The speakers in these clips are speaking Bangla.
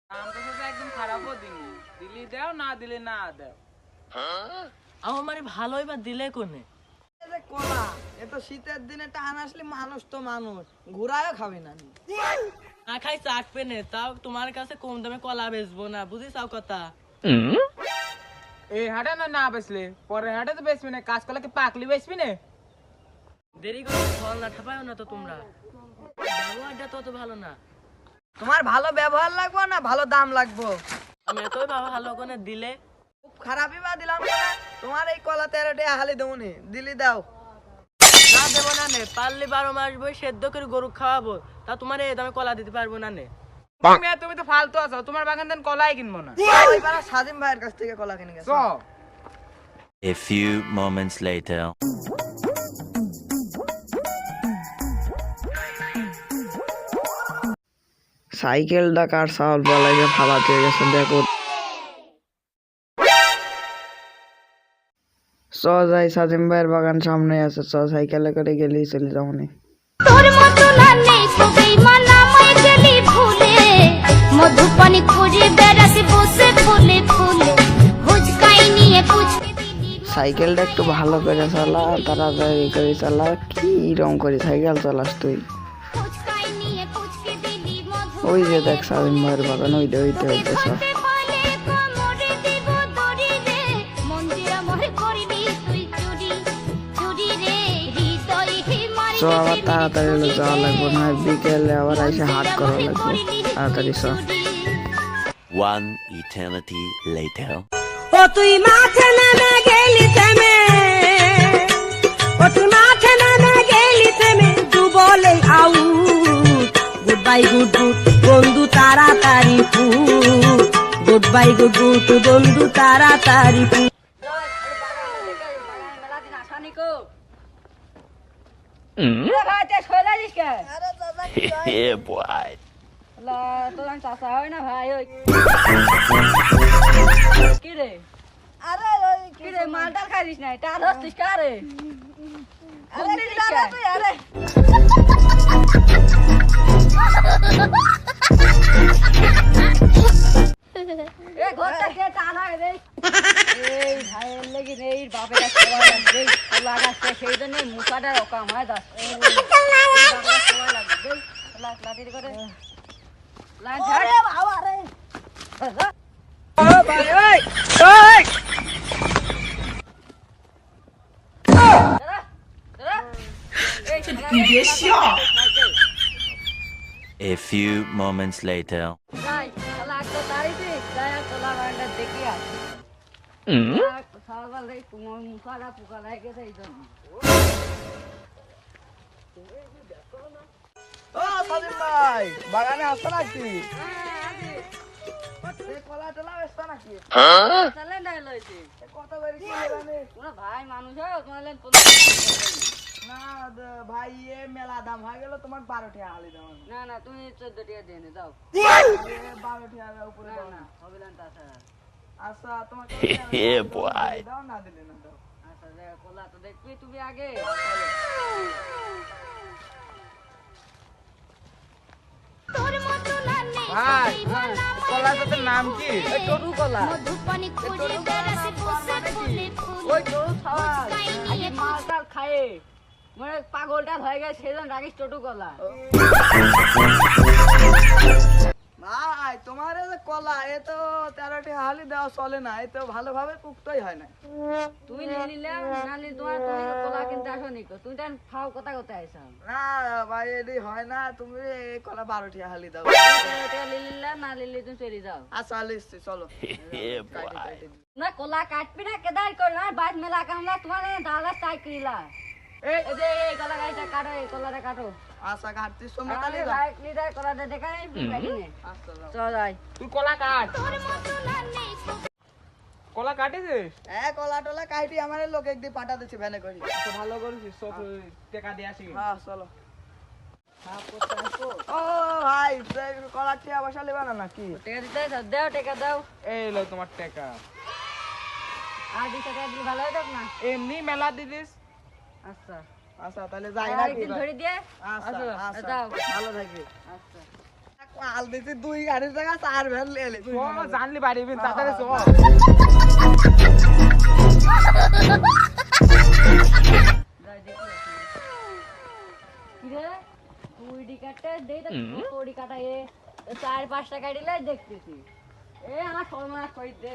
আমটা তো একদম খারাপও দিনি, দিলি দাও না দিলে না দাও। আমার মানে ভালোই বা দিলে কোনে কলা এ তো শীতের দিনে টান আসলে মানুষ তো মানুষ ঘুরায়ও খাবে না না খাই চাটবে নে, তাও তোমার কাছে কম দামে কলা বেচবো না, বুঝিস কথা। এই হাটে না বেচলে পরের হাটে তো বেচবি না, কাজ করলে কি পাকলি বেচবি না? দেরি করে ফল না ঠাপায়ও না তো তোমরা, ব্যবহারটা তত ভালো না। তোমার ভালো ব্যবহার লাগবো না ভালো দাম লাগবো? আমি এতই ভালো করে দিলে খুব খারাপই বা দিলাম না, তোমার এই কলা 13 টাকা হালি দেবো নি, দিলি দাও। না দেবো না নে, পারলে 12 মাস বই সেদ্ধ করে গরু খাওয়াবো, তা তোমার এই দামে কলা দিতে পারবো না নে। তুমি তো ফালতু আছো, তোমার বাগান দেন কলাই কিনবো না। ওইবার সাজিম ভাইয়ের কাছ থেকে কলা কিনে গেছে। A few moments later. সাইকেলটা কার চাউল পালাইকে ফালাতে গেছে দেখো। চ যাই, সাজিম ভাইয়ের বাগান সামনে আছে, চ সাইকেলে করে গেলেই চলে যাবো নি। তোর মতো না নেই খুবই মানামাই গেলি ভুলে মধুপানি খুঁজে বেড়াতে বসে ফুলে ফুলে হুজকাই নিয়ে পুচকে দিলি সাইকেলটা একটু ভালো করে চালা, তাড়াতাড়ি করে চালা। কি রকম করে সাইকেল চালাস তুই? হুজকাই নিয়ে পুচকে দিলি মধু ওই যে দেখ সাজিম ভাইয়ের বাগান, ওইটা সব। বলে কোমরে দিব দড়ি রে মন্দির আমার করবি তুই চুরি চুরি রে হৃদয় হিমারি চ আবার তাড়াতাড়ি হলে যাওয়া লাগবে, না বিকেলে আবার এসে হাট করা লাগবে। তাড়াতাড়ি চ। One eternity later. ও তুই মাঠে নেমে গেলি থেমে, ও তুই মাঠে নেমে গেলি থেমে, দু বলে out. Good bye good good বন্ধু তাড়াতাড়ি foot, good bye good good বন্ধু তাড়াতাড়ি ফুট। Yeah, boy. মালটা খাইস নাই টার হচ্ছিস কারে? সেই জন্য মুখাটা রকম হয় A few moments later. ও সাজিম ভাই, বাগানে আসছো নাকি? কলা টলা বেচছো নাকি? কত করে কি জানি? ভাই মানুষ না ভাই, এ মেলা দাম হয়ে গেল, তোমার 12 টাকা হালি দাও। না না তুমি 14 টাকা দিয়ে নে দাও 12 টাকা উপরে দাও না। হবে না তাছাড়া। আচ্ছা তোমাকে Yeah, boy. দাও, না দিলে না দাও। আচ্ছা দেখ কলা তো দেখবি তুমি আগে। তোর মতো না নেই ভাই, খুবই মানামাই কলা তোর নাম কি? টরু কলা। মধুপানি খুঁজে বেড়াতে বসে ফুলে ফুলে ওই টরু খাওয়া। আগে মালটাল খায়ে মানে পাগলটা হয়ে গেছে সেজন রাখিস টোটু কলা। ভাই তোমার এই যে কলা, এ তো 13 টাকা হালি দেওয়া চলে না, এ তো ভালোভাবে পুক্তই হয় না। তুমি নিয়ে নিলে না নিলে তোমার তুমি কলা কিনতে আসো নিকো তুমি তাই খাও কথা কথা আইসা না ভাই এটি হয় না, তুমি এই কলা 12 টাকা হালি দাও। লিলিলা না লিলি তুমি চলে যাও। আচ্ছা লিখছি, চলো। Yeah, boy. না কলা কাটবি না কেদার কর না বাইক মেলা কামলা তোমার দাদা চাই করিলা এই যে এই কলা গাইটা কাটো এই কলাটা কাটো আচ্ছা কাটছি, তোমরা আমি তাহলে যাও। বাইক লিডার কলাটা দেখাই বাইকিনে আচ্ছা যাও। চল যাই তুই কলা কাট। তোর মতো না নেই কলা কাটিছিস? কলা টলা কাইটি আমার লোক একদিন পাঠা দিচ্ছে ভ্যানে করি। আচ্ছা, ভালো করেছিস, সব টাকা দিয়ে আসি। হ্যাঁ চলো। ও ভাই, কলা টিয়া বসা লেবা না নাকি? টাকা দিতে দাও টাকা দাও এই লো তোমার টাকা। আর 2 টাকা দিলে ভালো হতো না। এমনি মেলা দিদিস। আচ্ছা আচ্ছা তাহলে যাই আর নাকি? একদিন ধরে দিয়ে আচ্ছা আচ্ছা, আচ্ছা দাও। ভালো থাকি। আচ্ছা পাল দিছি 2 গাড়ির জায়গা 4 ভ্যান লেলে ও জানলি বাড়ি বিন তাড়াতাড়ি চল কিরে তুই ডিকাটে দেই তো তোড়ি কাটা এ 4-5টা গাড়ি লাই দেখতেছি এ আমার ফরমাস কই দে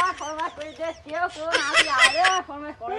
আমার ফরমাস কই দে কেউ কোন আমি আরে ফরমাস করে